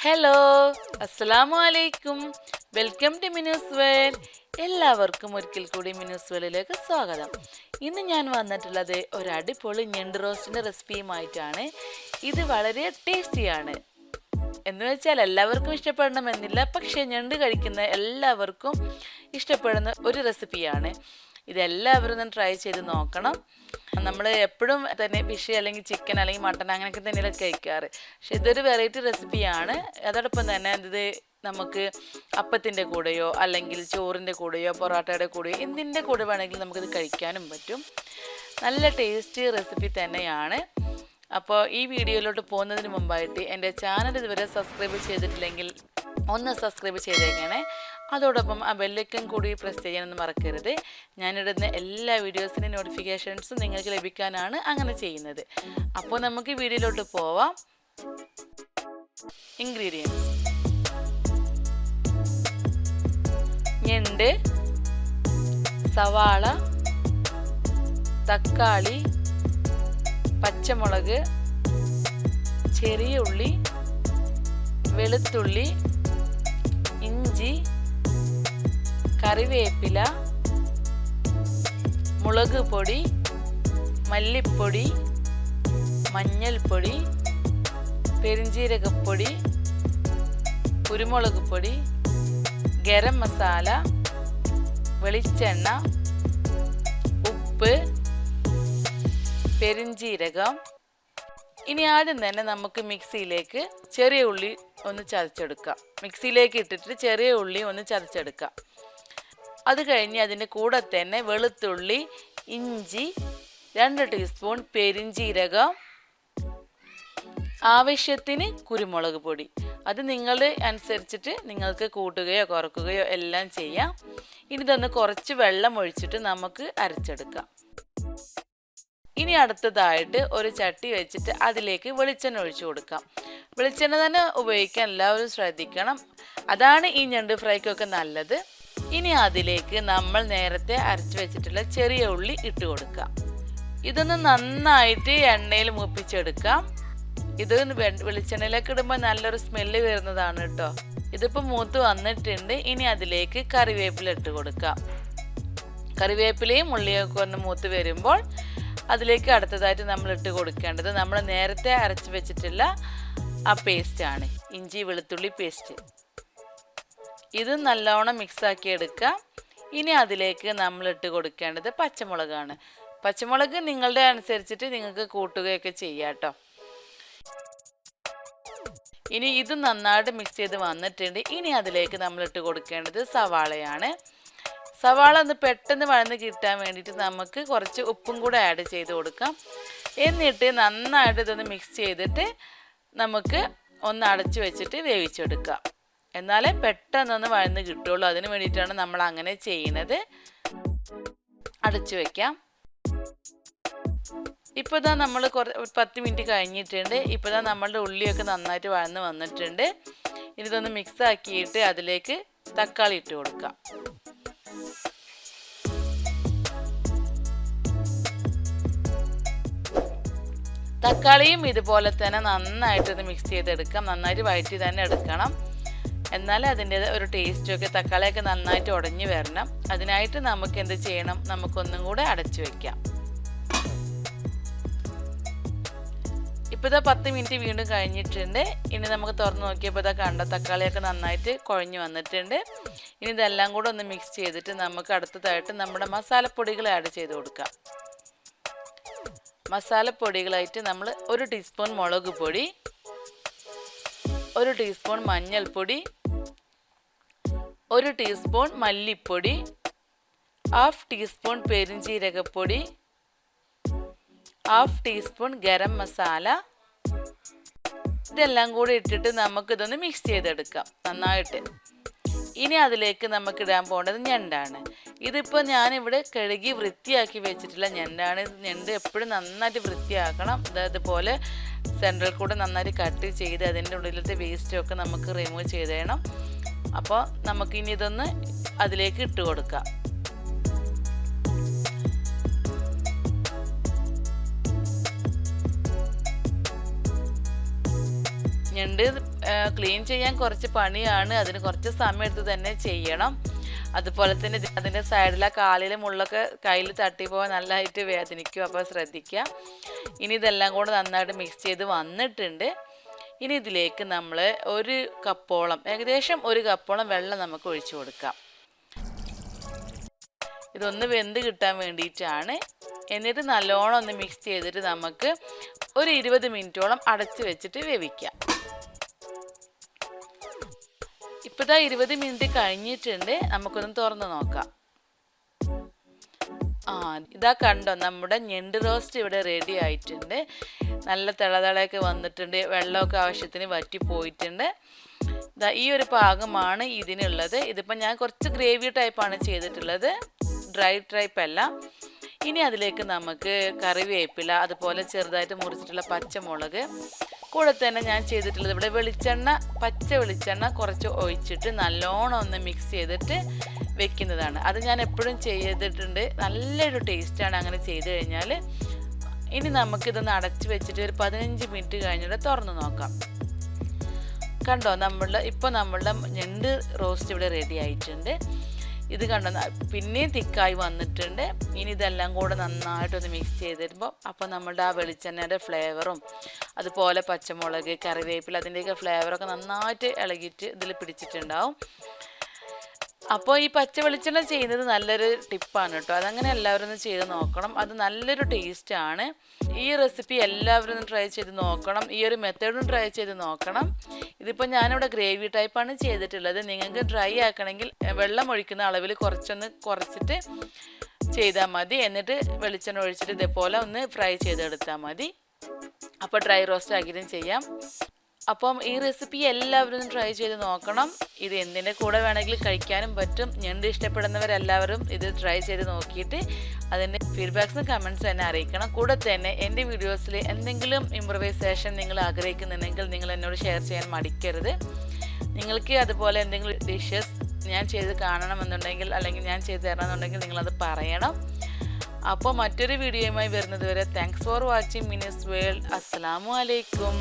Hello അസ്സലാമു അലൈക്കും welcome to Minu's world. എല്ലാവർക്കും ഒരിക്കൽ കൂടി മിനൂസ് വേൾഡിലേക്ക് സ്വാഗതം. ഇന്ന് ഞാൻ വന്നിട്ടുള്ളത് ഒരു അടിപൊളി ഞണ്ട് റോസ്റ്റിൻ്റെ റെസിപ്പിയുമായിട്ടാണ്. ഇത് വളരെ ടേസ്റ്റിയാണ്. എന്ന് വെച്ചാൽ എല്ലാവർക്കും ഇഷ്ടപ്പെടണമെന്നില്ല, പക്ഷേ ഞണ്ട് കഴിക്കുന്ന എല്ലാവർക്കും ഇഷ്ടപ്പെടുന്ന ഒരു റെസിപ്പിയാണ്. ഇതെല്ലാവരും ഒന്ന് ട്രൈ ചെയ്ത് നോക്കണം. നമ്മൾ എപ്പോഴും തന്നെ ഫിഷ് അല്ലെങ്കിൽ ചിക്കൻ അല്ലെങ്കിൽ മട്ടൺ അങ്ങനെയൊക്കെ തന്നെയാണ് കഴിക്കാറ്. പക്ഷെ ഇതൊരു വെറൈറ്റി റെസിപ്പിയാണ്. അതോടൊപ്പം തന്നെ ഇത് നമുക്ക് അപ്പത്തിൻ്റെ കൂടെയോ അല്ലെങ്കിൽ ചോറിൻ്റെ കൂടെയോ പൊറോട്ടയുടെ കൂടെയോ എന്തിൻ്റെ കൂടെ വേണമെങ്കിലും നമുക്കിത് കഴിക്കാനും പറ്റും. നല്ല ടേസ്റ്റി റെസിപ്പി തന്നെയാണ്. അപ്പോൾ ഈ വീഡിയോയിലോട്ട് പോകുന്നതിന് മുമ്പായിട്ട് എൻ്റെ ചാനൽ ഇതുവരെ സബ്സ്ക്രൈബ് ചെയ്തിട്ടില്ലെങ്കിൽ ഒന്ന് സബ്സ്ക്രൈബ് ചെയ്തേക്കണേ. അതോടൊപ്പം ആ ബെല്ലൈക്കൺ കൂടി പ്രസ് ചെയ്യാനൊന്നും മറക്കരുത്. ഞാനിടുന്ന എല്ലാ വീഡിയോസിൻ്റെ നോട്ടിഫിക്കേഷൻസും നിങ്ങൾക്ക് ലഭിക്കാനാണ് അങ്ങനെ ചെയ്യുന്നത്. അപ്പോൾ നമുക്ക് വീഡിയോയിലോട്ട് പോവാം. ഇൻഗ്രീഡിയൻസ്: ഞണ്ട്, സവാള, തക്കാളി, പച്ചമുളക്, ചെറിയ ഉള്ളി, വെളുത്തുള്ളി, ഇഞ്ചി, കറിവേപ്പില, മുളക് പൊടി, മല്ലിപ്പൊടി, മഞ്ഞൾപ്പൊടി, പെരിഞ്ജീരകപ്പൊടി, കുരുമുളക് പൊടി, ഗരം മസാല, വെളിച്ചെണ്ണ, ഉപ്പ്, പെരിഞ്ജീരകം. ഇനി ആദ്യം തന്നെ നമുക്ക് മിക്സിയിലേക്ക് ചെറിയ ഉള്ളി ഒന്ന് ചതച്ചെടുക്കാം. മിക്സിയിലേക്ക് ഇട്ടിട്ട് ചെറിയ ഉള്ളി ഒന്ന് ചതച്ചെടുക്കാം. അത് കഴിഞ്ഞ് അതിൻ്റെ കൂടെ തന്നെ വെളുത്തുള്ളി, ഇഞ്ചി, 2 ടീസ്പൂൺ പെരിഞ്ജീരകം, ആവശ്യത്തിന് കുരുമുളക് പൊടി. അത് നിങ്ങളുടെ അനുസരിച്ചിട്ട് നിങ്ങൾക്ക് കൂട്ടുകയോ കുറക്കുകയോ എല്ലാം ചെയ്യാം. ഇനി ഇതൊന്ന് കുറച്ച് വെള്ളം ഒഴിച്ചിട്ട് നമുക്ക് അരച്ചെടുക്കാം. ഇനി അടുത്തതായിട്ട് ഒരു ചട്ടി വെച്ചിട്ട് അതിലേക്ക് വെളിച്ചെണ്ണ ഒഴിച്ചു കൊടുക്കാം. വെളിച്ചെണ്ണ തന്നെ ഉപയോഗിക്കാൻ എല്ലാവരും ശ്രദ്ധിക്കണം. അതാണ് ഈ ഞണ്ട് ഫ്രൈക്കൊക്കെ നല്ലത്. ഇനി അതിലേക്ക് നമ്മൾ നേരത്തെ അരച്ചു വെച്ചിട്ടുള്ള ചെറിയ ഉള്ളി ഇട്ട് കൊടുക്കാം. ഇതൊന്ന് നന്നായിട്ട് എണ്ണയിൽ മൂപ്പിച്ചെടുക്കാം. ഇത് വെളിച്ചെണ്ണയിലേക്ക് ഇടുമ്പോൾ നല്ലൊരു സ്മെല്ല് വരുന്നതാണ് കേട്ടോ. ഇതിപ്പോൾ മൂത്ത് വന്നിട്ടുണ്ട്. ഇനി അതിലേക്ക് കറിവേപ്പില ഇട്ട് കൊടുക്കാം. കറിവേപ്പിലയും ഉള്ളിയൊക്കെ ഒന്ന് മൂത്ത് വരുമ്പോൾ അതിലേക്ക് അടുത്തതായിട്ട് നമ്മൾ ഇട്ട് കൊടുക്കേണ്ടത് നമ്മൾ നേരത്തെ അരച്ച് വെച്ചിട്ടുള്ള ആ പേസ്റ്റാണ്, ഇഞ്ചി വെളുത്തുള്ളി പേസ്റ്റ്. ഇത് നല്ലോണം മിക്സാക്കി എടുക്കാം. ഇനി അതിലേക്ക് നമ്മൾ ഇട്ട് കൊടുക്കേണ്ടത് പച്ചമുളകാണ്. പച്ചമുളക് നിങ്ങളുടെ അനുസരിച്ചിട്ട് നിങ്ങൾക്ക് കൂട്ടുകയൊക്കെ ചെയ്യാം കേട്ടോ. ഇനി ഇത് നന്നായിട്ട് മിക്സ് ചെയ്ത് വന്നിട്ടുണ്ട്. ഇനി അതിലേക്ക് നമ്മൾ ഇട്ട് കൊടുക്കേണ്ടത് സവാളയാണ്. സവാള ഒന്ന് പെട്ടെന്ന് വഴന്ന് കിട്ടാൻ വേണ്ടിയിട്ട് നമുക്ക് കുറച്ച് ഉപ്പും കൂടെ ആഡ് ചെയ്ത് കൊടുക്കാം. എന്നിട്ട് നന്നായിട്ട് ഇതൊന്ന് മിക്സ് ചെയ്തിട്ട് നമുക്ക് ഒന്ന് അടച്ചു വെച്ചിട്ട് വേവിച്ചെടുക്കാം. എന്നാലേ പെട്ടെന്നൊന്ന് വഴന്ന് കിട്ടുള്ളൂ. അതിന് വേണ്ടിയിട്ടാണ് നമ്മൾ അങ്ങനെ ചെയ്യുന്നത്. അടച്ചു വയ്ക്കാം. ഇപ്പോൾ ഇതാ നമ്മൾ 10 മിനിറ്റ് കഴിഞ്ഞിട്ടുണ്ട്. ഇപ്പോൾ ഇതാ നമ്മളുടെ ഉള്ളിയൊക്കെ നന്നായിട്ട് വഴന്ന് വന്നിട്ടുണ്ട്. ഇനി ഇതൊന്ന് മിക്സ് ആക്കിയിട്ട് അതിലേക്ക് തക്കാളി ഇട്ട് കൊടുക്കാം. തക്കാളിയും ഇതുപോലെ തന്നെ നന്നായിട്ടൊന്ന് മിക്സ് ചെയ്തെടുക്കാം. നന്നായിട്ട് വഴറ്റി തന്നെ എടുക്കണം. എന്നാലേ അതിൻ്റെ ഒരു ടേസ്റ്റൊക്കെ തക്കാളിയൊക്കെ നന്നായിട്ട് ഉടഞ്ഞു വരണം. അതിനായിട്ട് നമുക്ക് എന്ത് ചെയ്യണം, നമുക്കൊന്നും കൂടെ അടച്ചു വയ്ക്കാം. ഇപ്പോൾ ഇതാ 10 മിനിറ്റ് വീണ്ടും കഴിഞ്ഞിട്ടുണ്ട്. ഇനി നമുക്ക് തുറന്ന് നോക്കിയപ്പോൾ ഇതാ കണ്ട തക്കാളിയൊക്കെ നന്നായിട്ട് കുഴഞ്ഞു വന്നിട്ടുണ്ട്. ഇനി ഇതെല്ലാം കൂടെ ഒന്ന് മിക്സ് ചെയ്തിട്ട് നമുക്ക് അടുത്തതായിട്ട് നമ്മുടെ മസാലപ്പൊടികൾ ആഡ് ചെയ്ത് കൊടുക്കാം. മസാലപ്പൊടികളായിട്ട് നമ്മൾ 1 ടീസ്പൂൺ മുളക് പൊടി, 1 ടീസ്പൂൺ മഞ്ഞൾപ്പൊടി, 1 ടീസ്പൂൺ മല്ലിപ്പൊടി, 1/2 ടീസ്പൂൺ പെരിഞ്ജീരകപ്പൊടി, 1/2 ടീസ്പൂൺ ഗരം മസാല. ഇതെല്ലാം കൂടി ഇട്ടിട്ട് നമുക്കിതൊന്ന് മിക്സ് ചെയ്തെടുക്കാം നന്നായിട്ട്. ഇനി അതിലേക്ക് നമുക്ക് ഇടാൻ പോകേണ്ടത് ഞണ്ടാണ്. ഇതിപ്പോൾ ഞാനിവിടെ കഴുകി വൃത്തിയാക്കി വെച്ചിട്ടുള്ള ഞണ്ടാണ്. ഞണ്ട് എപ്പോഴും നന്നായിട്ട് വൃത്തിയാക്കണം. അതുപോലെ സെൻട്രൽ കൂടെ നന്നായിട്ട് കട്ട് ചെയ്ത് അതിൻ്റെ ഉള്ളിലത്തെ വേസ്റ്റൊക്കെ നമുക്ക് റിമൂവ് ചെയ്തേണം. അപ്പോൾ നമുക്കിനി ഇതൊന്ന് അതിലേക്ക് ഇട്ട് കൊടുക്കാം. ഞണ്ട് ക്ലീൻ ചെയ്യാൻ കുറച്ച് പണിയാണ്, അതിന് കുറച്ച് സമയം എടുത്ത് തന്നെ ചെയ്യണം. അതുപോലെ തന്നെ അതിൻ്റെ സൈഡിലെ കാലിലെ മുള്ളൊക്കെ കയ്യിൽ തട്ടി പോകാൻ നല്ലതായിട്ട് വേദനിക്കും, അപ്പോൾ ശ്രദ്ധിക്കുക. ഇനി ഇതെല്ലാം കൂടെ നന്നായിട്ട് മിക്സ് ചെയ്ത് വന്നിട്ടുണ്ട്. ഇനി ഇതിലേക്ക് നമ്മൾ ഒരു കപ്പോളം, ഏകദേശം ഒരു കപ്പോളം വെള്ളം നമുക്ക് ഒഴിച്ചു കൊടുക്കാം. ഇതൊന്ന് വെന്ത് കിട്ടാൻ വേണ്ടിയിട്ടാണ്. എന്നിട്ട് നല്ലോണം ഒന്ന് മിക്സ് ചെയ്തിട്ട് നമുക്ക് ഒരു 20 മിനിറ്റോളം അടച്ച് വെച്ചിട്ട് വേവിക്കാം. ഇപ്പോൾ ഇതാ 20 മിനിറ്റ് കഴിഞ്ഞിട്ടുണ്ട്. നമുക്കൊന്ന് തുറന്ന് നോക്കാം. ഇതാ കണ്ടോ, നമ്മുടെ ഞണ്ട് റോസ്റ്റ് ഇവിടെ റെഡി ആയിട്ടുണ്ട്. നല്ല തിളതിളയൊക്കെ വന്നിട്ടുണ്ട്, വെള്ളമൊക്കെ ആവശ്യത്തിന് വറ്റിപ്പോയിട്ടുണ്ട്. ഇതാ ഈ ഒരു പാകമാണ് ഇതിനുള്ളത്. ഇതിപ്പോൾ ഞാൻ കുറച്ച് ഗ്രേവി ടൈപ്പാണ് ചെയ്തിട്ടുള്ളത്, ഡ്രൈ ടൈപ്പ് അല്ല. ഇനി അതിലേക്ക് നമുക്ക് കറിവേപ്പില, അതുപോലെ ചെറുതായിട്ട് മുറിച്ചിട്ടുള്ള പച്ചമുളക്, കൂടെ തന്നെ ഞാൻ ചെയ്തിട്ടുള്ളത് ഇവിടെ വെളിച്ചെണ്ണ, പച്ച വെളിച്ചെണ്ണ കുറച്ച് ഒഴിച്ചിട്ട് നല്ലോണം ഒന്ന് മിക്സ് ചെയ്തിട്ട് വെക്കുന്നതാണ്. അത് ഞാൻ എപ്പോഴും ചെയ്തിട്ടുണ്ട്, നല്ലൊരു ടേസ്റ്റാണ് അങ്ങനെ ചെയ്ത് കഴിഞ്ഞാൽ. ഇനി നമുക്കിതൊന്ന് അടച്ച് വെച്ചിട്ട് ഒരു 15 മിനിറ്റ് കഴിഞ്ഞിട്ട് തുറന്ന് നോക്കാം. കണ്ടോ, ഇപ്പോൾ നമ്മളുടെ ഞണ്ട് റോസ്റ്റ് ഇവിടെ റെഡി ആയിട്ടുണ്ട്. ഇത് കണ്ടോ, പിന്നെയും തിക്കായി വന്നിട്ടുണ്ട്. ഇനി ഇതെല്ലാം കൂടെ നന്നായിട്ടൊന്ന് മിക്സ് ചെയ്തിടുമ്പോൾ അപ്പോൾ നമ്മളുടെ ആ വെളിച്ചെണ്ണയുടെ ഫ്ലേവറും അതുപോലെ പച്ചമുളക്, കറിവേപ്പില, അതിൻ്റെയൊക്കെ ഫ്ലേവറൊക്കെ നന്നായിട്ട് ഇളകിയിട്ട് ഇതിൽ പിടിച്ചിട്ടുണ്ടാവും. അപ്പോൾ ഈ പച്ച വെളിച്ചെണ്ണ ചെയ്യുന്നത് നല്ലൊരു ടിപ്പാണ് കേട്ടോ. അതങ്ങനെ എല്ലാവരും ഒന്ന് ചെയ്ത് നോക്കണം, അത് നല്ലൊരു ടേസ്റ്റാണ്. ഈ റെസിപ്പി എല്ലാവരും ഒന്ന് ട്രൈ ചെയ്ത് നോക്കണം, ഈ ഒരു മെത്തേഡും ട്രൈ ചെയ്ത് നോക്കണം. ഇതിപ്പോൾ ഞാനിവിടെ ഗ്രേവി ടൈപ്പാണ് ചെയ്തിട്ടുള്ളത്. നിങ്ങൾക്ക് ഡ്രൈ ആക്കണമെങ്കിൽ വെള്ളം ഒഴിക്കുന്ന അളവിൽ കുറച്ചിട്ട് ചെയ്താൽ മതി. എന്നിട്ട് വെളിച്ചെണ്ണ ഒഴിച്ചിട്ട് ഇതേപോലെ ഒന്ന് ഫ്രൈ ചെയ്തെടുത്താൽ മതി. അപ്പോൾ ഡ്രൈ റോസ്റ്റ് ആക്കിയിട്ടും ചെയ്യാം. അപ്പം ഈ റെസിപ്പി എല്ലാവരും ട്രൈ ചെയ്ത് നോക്കണം. ഇത് എന്തിൻ്റെ കൂടെ വേണമെങ്കിലും കഴിക്കാനും പറ്റും. ഞണ്ട് ഇഷ്ടപ്പെടുന്നവരെല്ലാവരും ഇത് ട്രൈ ചെയ്ത് നോക്കിയിട്ട് അതിൻ്റെ ഫീഡ്ബാക്സും കമൻസും എന്നെ അറിയിക്കണം. കൂടെ തന്നെ എൻ്റെ വീഡിയോസിൽ എന്തെങ്കിലും ഇംപ്രവൈസേഷൻ നിങ്ങൾ ആഗ്രഹിക്കുന്നുണ്ടെങ്കിൽ നിങ്ങൾ എന്നോട് ഷെയർ ചെയ്യാൻ മടിക്കരുത്. നിങ്ങൾക്ക് അതുപോലെ എന്തെങ്കിലും ഡിഷസ് ഞാൻ ചെയ്ത് കാണണമെന്നുണ്ടെങ്കിൽ അല്ലെങ്കിൽ ഞാൻ ചെയ്ത് തരണമെന്നുണ്ടെങ്കിൽ നിങ്ങളത് പറയണം. അപ്പോൾ മറ്റൊരു വീഡിയോയുമായി വരുന്നത് വരെ thanks for watching Minu's world. അസ്സലാമു അലൈക്കും.